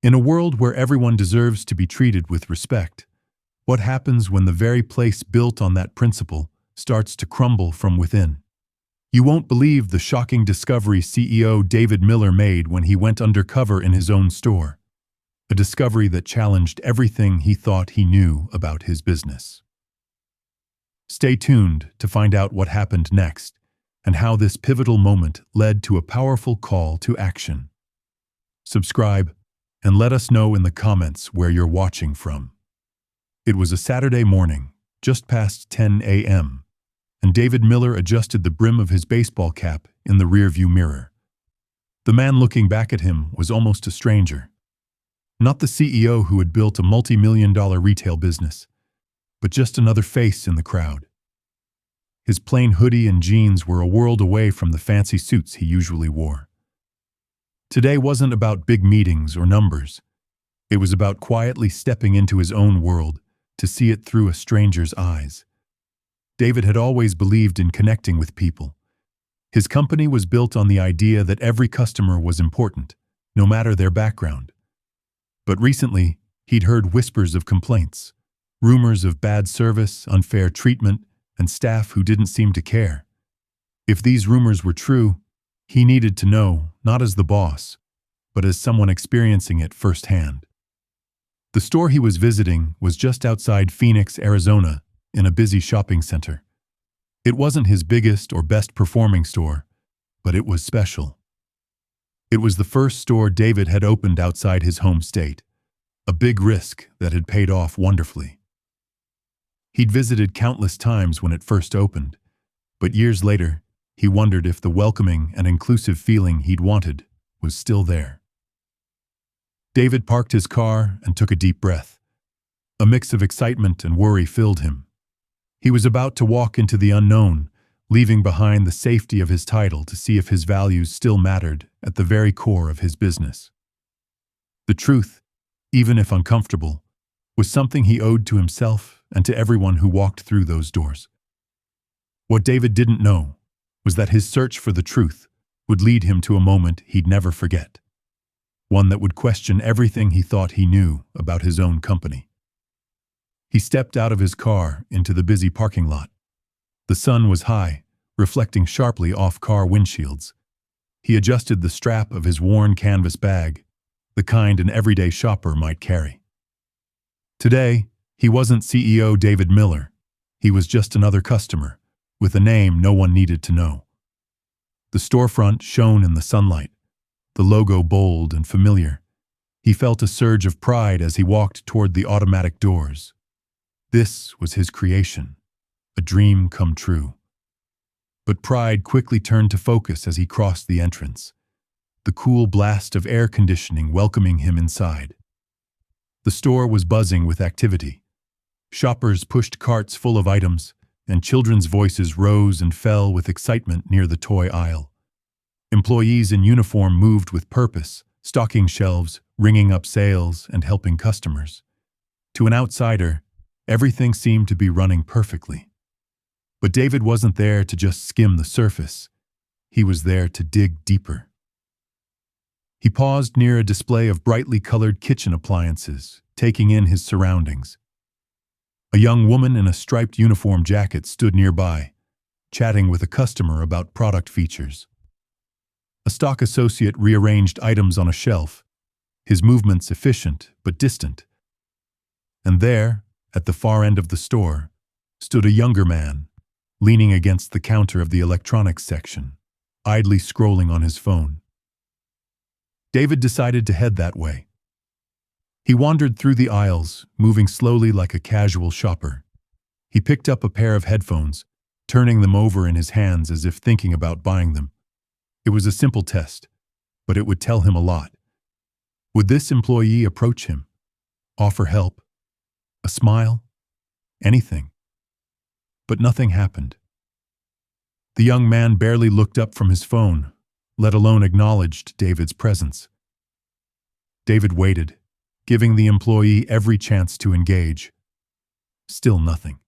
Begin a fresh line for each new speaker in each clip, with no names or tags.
In a world where everyone deserves to be treated with respect, what happens when the very place built on that principle starts to crumble from within? You won't believe the shocking discovery CEO David Miller made when he went undercover in his own store. A discovery that challenged everything he thought he knew about his business. Stay tuned to find out what happened next and how this pivotal moment led to a powerful call to action. Subscribe and let us know in the comments where you're watching from. It was a Saturday morning, just past 10 a.m., and David Miller adjusted the brim of his baseball cap in the rearview mirror. The man looking back at him was almost a stranger. Not the CEO who had built a multi-million-dollar retail business, but just another face in the crowd. His plain hoodie and jeans were a world away from the fancy suits he usually wore. Today wasn't about big meetings or numbers. It was about quietly stepping into his own world to see it through a stranger's eyes. David had always believed in connecting with people. His company was built on the idea that every customer was important, no matter their background. But recently, he'd heard whispers of complaints, rumors of bad service, unfair treatment, and staff who didn't seem to care. If these rumors were true, he needed to know, not as the boss, but as someone experiencing it firsthand. The store he was visiting was just outside Phoenix, Arizona, in a busy shopping center. It wasn't his biggest or best performing store, but it was special. It was the first store David had opened outside his home state, a big risk that had paid off wonderfully. He'd visited countless times when it first opened, but years later, he wondered if the welcoming and inclusive feeling he'd wanted was still there. David parked his car and took a deep breath. A mix of excitement and worry filled him. He was about to walk into the unknown, leaving behind the safety of his title to see if his values still mattered at the very core of his business. The truth, even if uncomfortable, was something he owed to himself and to everyone who walked through those doors. What David didn't know was that his search for the truth would lead him to a moment he'd never forget, one that would question everything he thought he knew about his own company. He stepped out of his car into the busy parking lot. The sun was high, reflecting sharply off car windshields. He adjusted the strap of his worn canvas bag, the kind an everyday shopper might carry. Today, he wasn't CEO David Miller. He was just another customer, with a name no one needed to know. The storefront shone in the sunlight, the logo bold and familiar. He felt a surge of pride as he walked toward the automatic doors. This was his creation, a dream come true. But pride quickly turned to focus as he crossed the entrance, the cool blast of air conditioning welcoming him inside. The store was buzzing with activity. Shoppers pushed carts full of items, and children's voices rose and fell with excitement near the toy aisle. Employees in uniform moved with purpose, stocking shelves, ringing up sales, and helping customers. To an outsider, everything seemed to be running perfectly. But David wasn't there to just skim the surface. He was there to dig deeper. He paused near a display of brightly colored kitchen appliances, taking in his surroundings. A young woman in a striped uniform jacket stood nearby, chatting with a customer about product features. A stock associate rearranged items on a shelf, his movements efficient but distant. And there, at the far end of the store, stood a younger man, leaning against the counter of the electronics section, idly scrolling on his phone. David decided to head that way. He wandered through the aisles, moving slowly like a casual shopper. He picked up a pair of headphones, turning them over in his hands as if thinking about buying them. It was a simple test, but it would tell him a lot. Would this employee approach him, offer help? A smile? Anything. But nothing happened. The young man barely looked up from his phone, let alone acknowledged David's presence. David waited, giving the employee every chance to engage. Still nothing.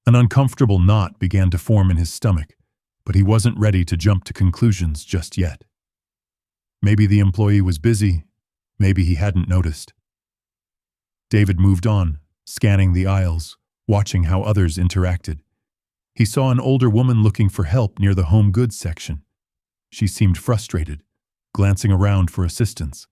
An uncomfortable knot began to form in his stomach, but he wasn't ready to jump to conclusions just yet. Maybe the employee was busy, Maybe he hadn't noticed. David moved on, scanning the aisles, watching how others interacted. He saw an older woman looking for help near the home goods section. She seemed frustrated, glancing around for assistance.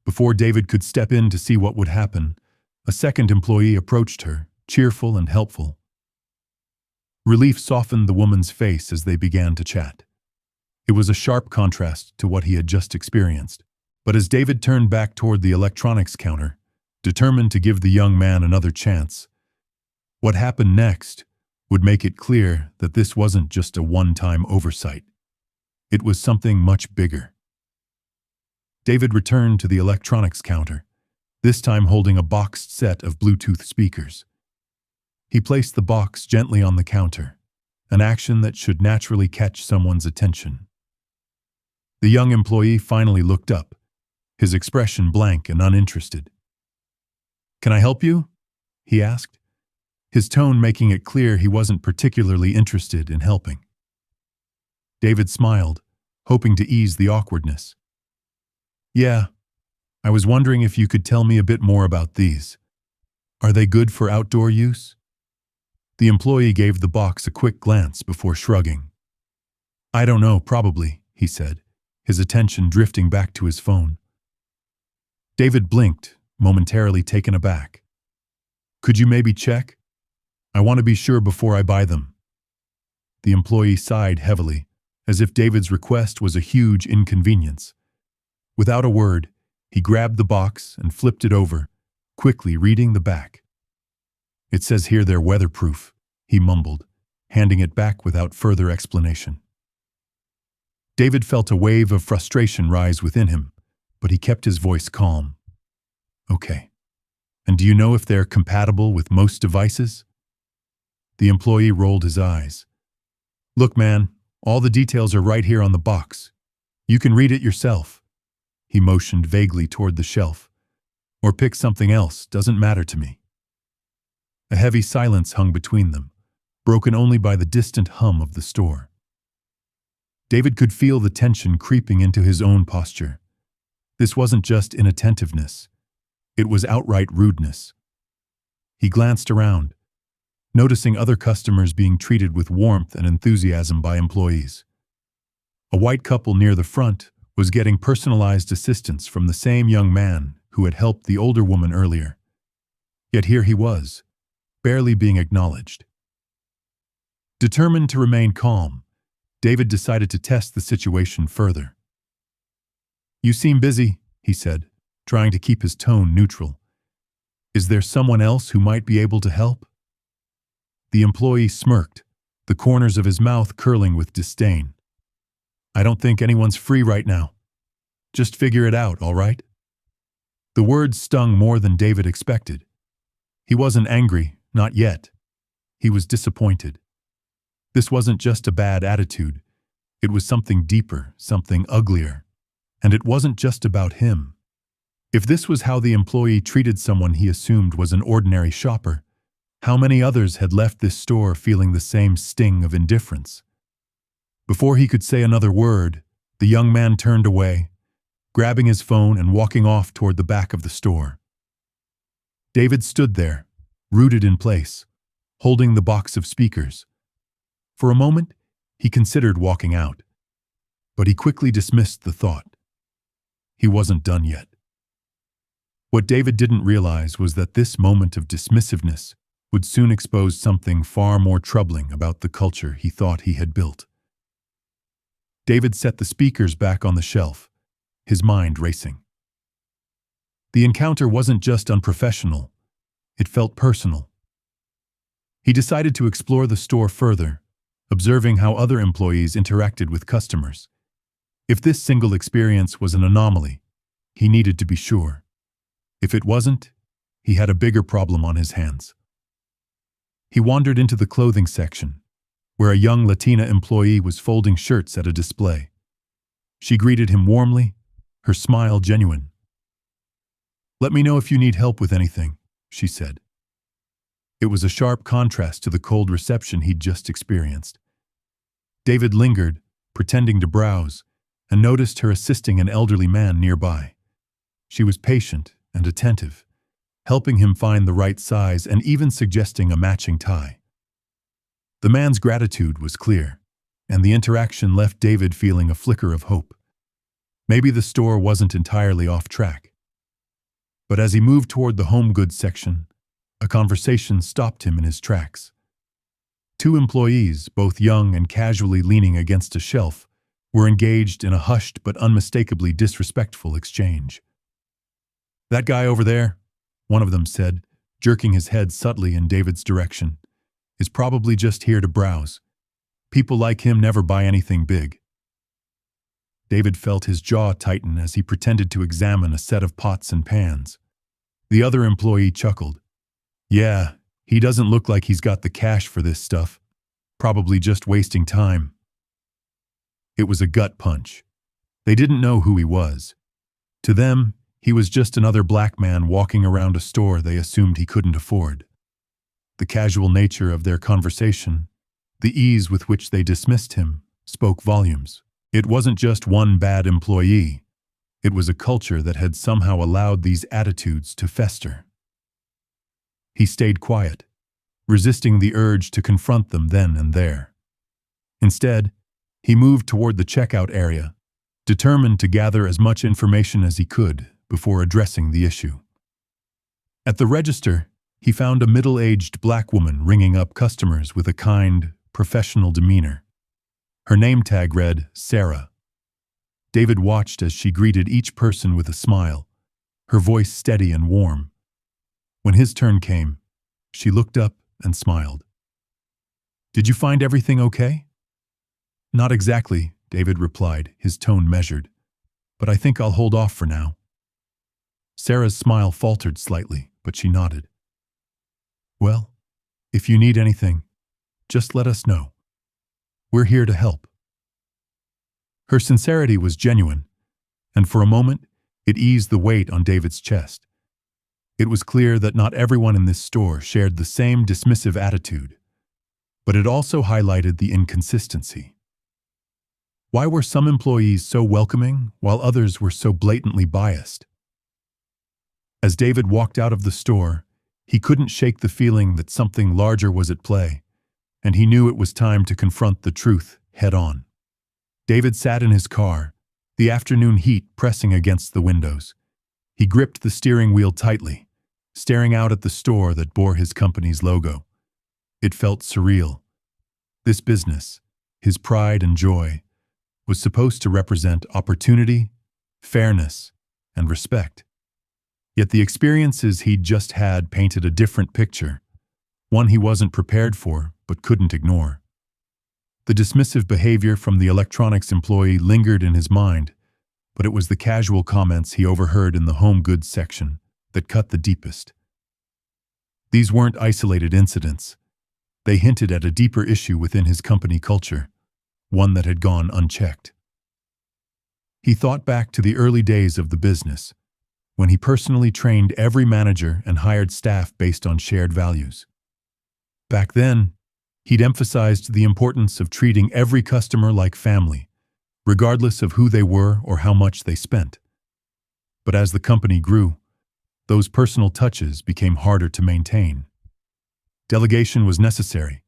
Before David could step in to see what would happen, a second employee approached her, cheerful and helpful. Relief softened the woman's face as they began to chat. It was a sharp contrast to what he had just experienced. But as David turned back toward the electronics counter, determined to give the young man another chance, what happened next would make it clear that this wasn't just a one-time oversight. It was something much bigger. David returned to the electronics counter, this time holding a boxed set of Bluetooth speakers. He placed the box gently on the counter, an action that should naturally catch someone's attention. The young employee finally looked up, his expression blank and uninterested. "Can I help you?" he asked, his tone making it clear he wasn't particularly interested in helping. David smiled, hoping to ease the awkwardness. "Yeah, I was wondering if you could tell me a bit more about these. Are they good for outdoor use?" The employee gave the box a quick glance before shrugging. "I don't know, probably," he said, his attention drifting back to his phone. David blinked, momentarily taken aback. "Could you maybe check? I want to be sure before I buy them." The employee sighed heavily, as if David's request was a huge inconvenience. Without a word, he grabbed the box and flipped it over, quickly reading the back. "It says here they're weatherproof," he mumbled, handing it back without further explanation. David felt a wave of frustration rise within him, but he kept his voice calm. "Okay. And do you know if they're compatible with most devices?" The employee rolled his eyes. "Look, man, all the details are right here on the box. You can read it yourself." He motioned vaguely toward the shelf. "Or pick something else, doesn't matter to me." A heavy silence hung between them, broken only by the distant hum of the store. David could feel the tension creeping into his own posture. This wasn't just inattentiveness. It was outright rudeness. He glanced around, noticing other customers being treated with warmth and enthusiasm by employees. A white couple near the front was getting personalized assistance from the same young man who had helped the older woman earlier. Yet here he was, barely being acknowledged. Determined to remain calm, David decided to test the situation further. "You seem busy," he said, trying to keep his tone neutral. "Is there someone else who might be able to help?" The employee smirked, the corners of his mouth curling with disdain. "I don't think anyone's free right now. Just figure it out, all right?" The words stung more than David expected. He wasn't angry, not yet. He was disappointed. This wasn't just a bad attitude. It was something deeper, something uglier. And it wasn't just about him. If this was how the employee treated someone he assumed was an ordinary shopper, how many others had left this store feeling the same sting of indifference? Before he could say another word, the young man turned away, grabbing his phone and walking off toward the back of the store. David stood there, rooted in place, holding the box of speakers. For a moment, he considered walking out, but he quickly dismissed the thought. He wasn't done yet. What David didn't realize was that this moment of dismissiveness would soon expose something far more troubling about the culture he thought he had built. David set the speakers back on the shelf, his mind racing. The encounter wasn't just unprofessional, it felt personal. He decided to explore the store further, observing how other employees interacted with customers. If this single experience was an anomaly, he needed to be sure. If it wasn't, he had a bigger problem on his hands. He wandered into the clothing section, where a young Latina employee was folding shirts at a display. She greeted him warmly, her smile genuine. "Let me know if you need help with anything," she said. It was a sharp contrast to the cold reception he'd just experienced. David lingered, pretending to browse, and noticed her assisting an elderly man nearby. She was patient and attentive, helping him find the right size and even suggesting a matching tie. The man's gratitude was clear, and the interaction left David feeling a flicker of hope. Maybe the store wasn't entirely off track. But as he moved toward the home goods section, a conversation stopped him in his tracks. Two employees, both young and casually leaning against a shelf, were engaged in a hushed but unmistakably disrespectful exchange. "That guy over there," one of them said, jerking his head subtly in David's direction, "is probably just here to browse. People like him never buy anything big." David felt his jaw tighten as he pretended to examine a set of pots and pans. The other employee chuckled. "Yeah, he doesn't look like he's got the cash for this stuff. Probably just wasting time." It was a gut punch. They didn't know who he was. To them, he was just another black man walking around a store they assumed he couldn't afford. The casual nature of their conversation, the ease with which they dismissed him, spoke volumes. It wasn't just one bad employee. It was a culture that had somehow allowed these attitudes to fester. He stayed quiet, resisting the urge to confront them then and there. Instead, he moved toward the checkout area, determined to gather as much information as he could before addressing the issue. At the register, he found a middle-aged black woman ringing up customers with a kind, professional demeanor. Her name tag read Sarah. David watched as she greeted each person with a smile, her voice steady and warm. When his turn came, she looked up and smiled. "Did you find everything okay?" "Not exactly," David replied, his tone measured. "But I think I'll hold off for now." Sarah's smile faltered slightly, but she nodded. "Well, if you need anything, just let us know. We're here to help." Her sincerity was genuine, and for a moment, it eased the weight on David's chest. It was clear that not everyone in this store shared the same dismissive attitude, but it also highlighted the inconsistency. Why were some employees so welcoming while others were so blatantly biased? As David walked out of the store, he couldn't shake the feeling that something larger was at play, and he knew it was time to confront the truth head-on. David sat in his car, the afternoon heat pressing against the windows. He gripped the steering wheel tightly, staring out at the store that bore his company's logo. It felt surreal. This business, his pride and joy, was supposed to represent opportunity, fairness, and respect. Yet the experiences he'd just had painted a different picture, one he wasn't prepared for but couldn't ignore. The dismissive behavior from the electronics employee lingered in his mind, but it was the casual comments he overheard in the home goods section that cut the deepest. These weren't isolated incidents. They hinted at a deeper issue within his company culture, one that had gone unchecked. He thought back to the early days of the business, when he personally trained every manager and hired staff based on shared values. Back then, he'd emphasized the importance of treating every customer like family, regardless of who they were or how much they spent. But as the company grew, those personal touches became harder to maintain. Delegation was necessary,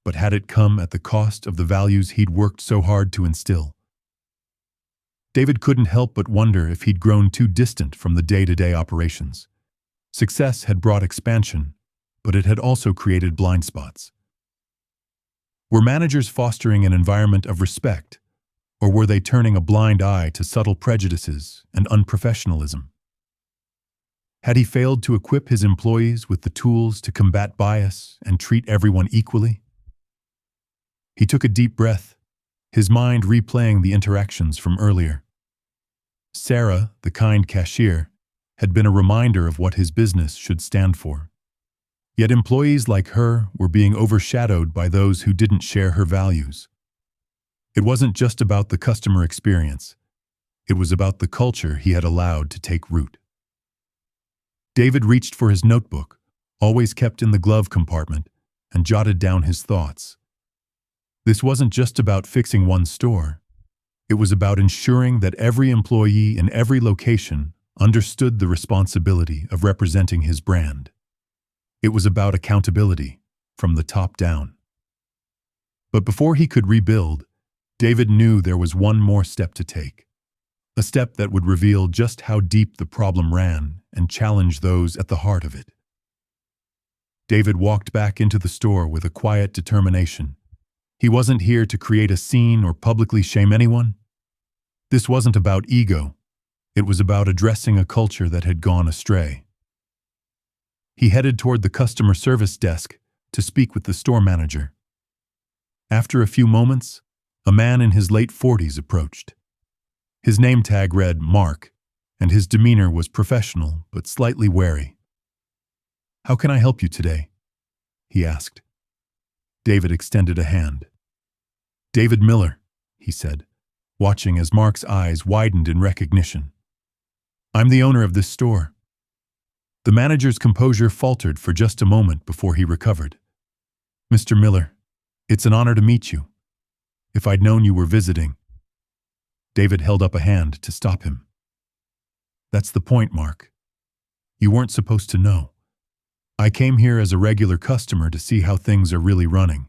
but had it come at the cost of the values he'd worked so hard to instill? David couldn't help but wonder if he'd grown too distant from the day-to-day operations. Success had brought expansion, but it had also created blind spots. Were managers fostering an environment of respect, or were they turning a blind eye to subtle prejudices and unprofessionalism? Had he failed to equip his employees with the tools to combat bias and treat everyone equally? He took a deep breath, his mind replaying the interactions from earlier. Sarah, the kind cashier, had been a reminder of what his business should stand for. Yet employees like her were being overshadowed by those who didn't share her values. It wasn't just about the customer experience. It was about the culture he had allowed to take root. David reached for his notebook, always kept in the glove compartment, and jotted down his thoughts. This wasn't just about fixing one store. It was about ensuring that every employee in every location understood the responsibility of representing his brand. It was about accountability, from the top down. But before he could rebuild, David knew there was one more step to take. A step that would reveal just how deep the problem ran and challenge those at the heart of it. David walked back into the store with a quiet determination. He wasn't here to create a scene or publicly shame anyone. This wasn't about ego. It was about addressing a culture that had gone astray. He headed toward the customer service desk to speak with the store manager. After a few moments, a man in his late 40s approached. His name tag read Mark, and his demeanor was professional but slightly wary. "How can I help you today?" he asked. David extended a hand. "David Miller," he said, watching as Mark's eyes widened in recognition. "I'm the owner of this store." The manager's composure faltered for just a moment before he recovered. "Mr. Miller, it's an honor to meet you. If I'd known you were visiting..." David held up a hand to stop him. "That's the point, Mark. You weren't supposed to know. I came here as a regular customer to see how things are really running,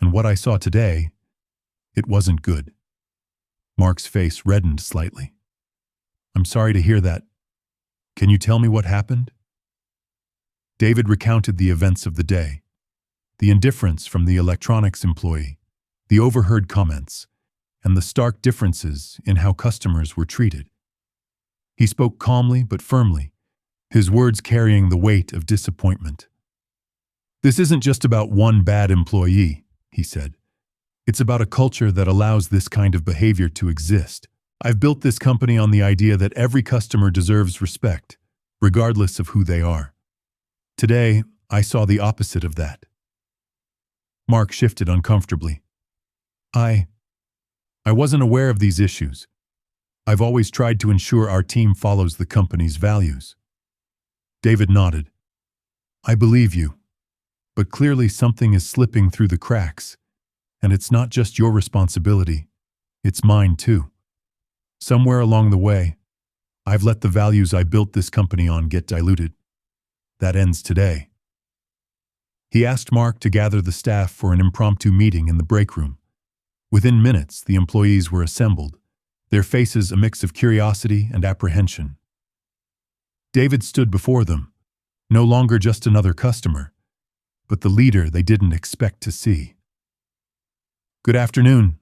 and what I saw today, it wasn't good." Mark's face reddened slightly. "I'm sorry to hear that. Can you tell me what happened?" David recounted the events of the day, the indifference from the electronics employee, the overheard comments, and the stark differences in how customers were treated. He spoke calmly but firmly, his words carrying the weight of disappointment. "This isn't just about one bad employee," he said. "It's about a culture that allows this kind of behavior to exist. I've built this company on the idea that every customer deserves respect, regardless of who they are. Today, I saw the opposite of that." Mark shifted uncomfortably. I wasn't aware of these issues. I've always tried to ensure our team follows the company's values." David nodded. "I believe you. But clearly something is slipping through the cracks, and it's not just your responsibility, it's mine too. Somewhere along the way, I've let the values I built this company on get diluted. That ends today." He asked Mark to gather the staff for an impromptu meeting in the break room. Within minutes, the employees were assembled, their faces a mix of curiosity and apprehension. David stood before them, no longer just another customer, but the leader they didn't expect to see. "Good afternoon,"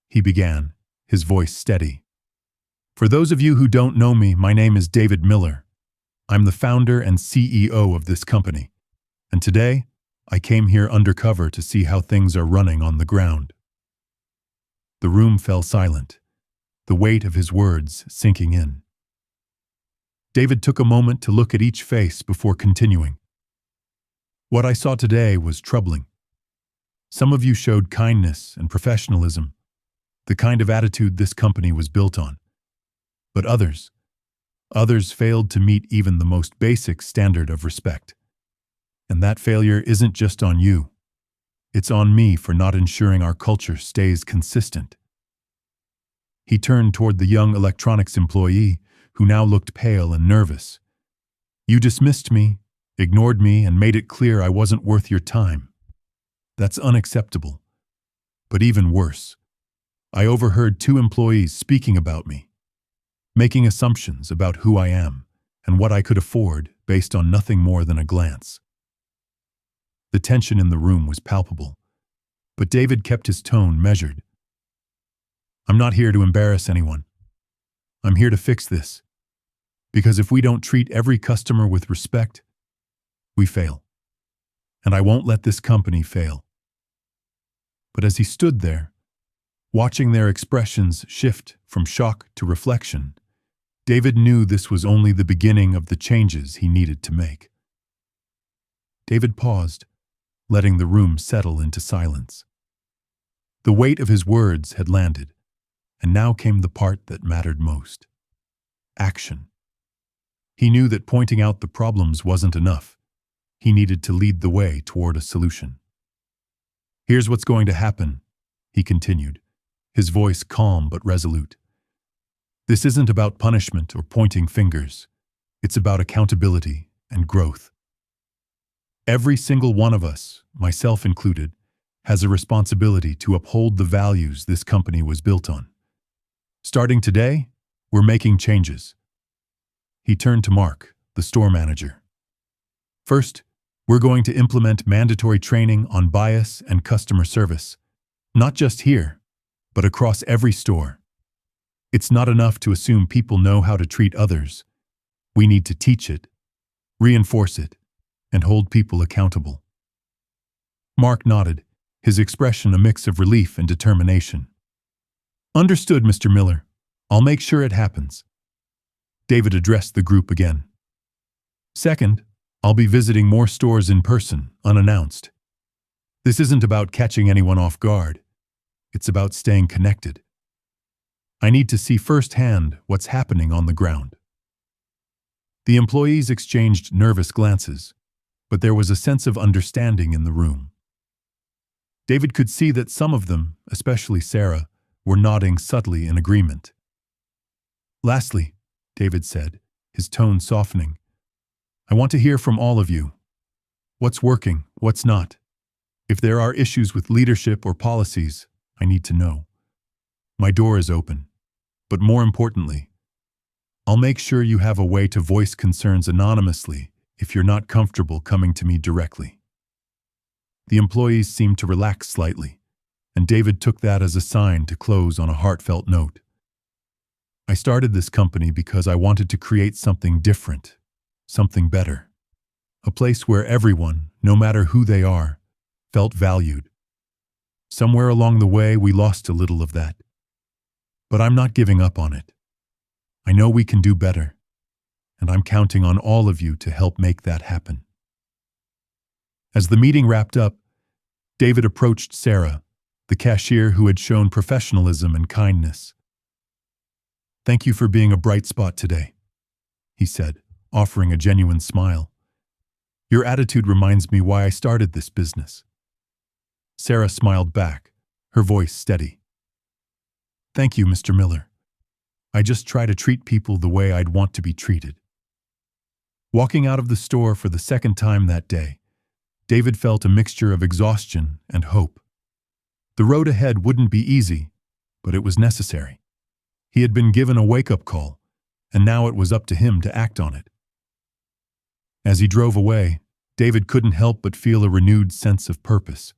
he began, his voice steady. "For those of you who don't know me, my name is David Miller. I'm the founder and CEO of this company, and today I came here undercover to see how things are running on the ground." The room fell silent, the weight of his words sinking in. David took a moment to look at each face before continuing. "What I saw today was troubling. Some of you showed kindness and professionalism, the kind of attitude this company was built on. But others failed to meet even the most basic standard of respect. And that failure isn't just on you. It's on me for not ensuring our culture stays consistent." He turned toward the young electronics employee, who now looked pale and nervous. "You dismissed me, ignored me, and made it clear I wasn't worth your time. That's unacceptable. But even worse, I overheard 2 employees speaking about me, making assumptions about who I am and what I could afford based on nothing more than a glance." The tension in the room was palpable, but David kept his tone measured. "I'm not here to embarrass anyone. I'm here to fix this. Because if we don't treat every customer with respect, we fail. And I won't let this company fail." But as he stood there, watching their expressions shift from shock to reflection, David knew this was only the beginning of the changes he needed to make. David paused, letting the room settle into silence. The weight of his words had landed, and now came the part that mattered most: action. He knew that pointing out the problems wasn't enough. He needed to lead the way toward a solution. "Here's what's going to happen," he continued, his voice calm but resolute. This isn't about punishment or pointing fingers. It's about accountability and growth. Every single one of us, myself included, has a responsibility to uphold the values this company was built on. Starting today, we're making changes. He turned to Mark, the store manager. First, we're going to implement mandatory training on bias and customer service, not just here, but across every store. It's not enough to assume people know how to treat others. We need to teach it, reinforce it, and hold people accountable. Mark nodded, his expression a mix of relief and determination. Understood, Mr. Miller. I'll make sure it happens. David addressed the group again. Second, I'll be visiting more stores in person, unannounced. This isn't about catching anyone off guard. It's about staying connected. I need to see firsthand what's happening on the ground. The employees exchanged nervous glances, but there was a sense of understanding in the room. David could see that some of them, especially Sarah, were nodding subtly in agreement. Lastly, David said, his tone softening, I want to hear from all of you. What's working, what's not? If there are issues with leadership or policies, I need to know. My door is open. But more importantly, I'll make sure you have a way to voice concerns anonymously if you're not comfortable coming to me directly. The employees seemed to relax slightly, and David took that as a sign to close on a heartfelt note. I started this company because I wanted to create something different, something better. A place where everyone, no matter who they are, felt valued. Somewhere along the way, we lost a little of that. But I'm not giving up on it. I know we can do better, and I'm counting on all of you to help make that happen. As the meeting wrapped up, David approached Sarah, the cashier who had shown professionalism and kindness. Thank you for being a bright spot today, he said, offering a genuine smile. Your attitude reminds me why I started this business. Sarah smiled back, her voice steady. Thank you, Mr. Miller. I just try to treat people the way I'd want to be treated. Walking out of the store for the second time that day, David felt a mixture of exhaustion and hope. The road ahead wouldn't be easy, but it was necessary. He had been given a wake-up call, and now it was up to him to act on it. As he drove away, David couldn't help but feel a renewed sense of purpose.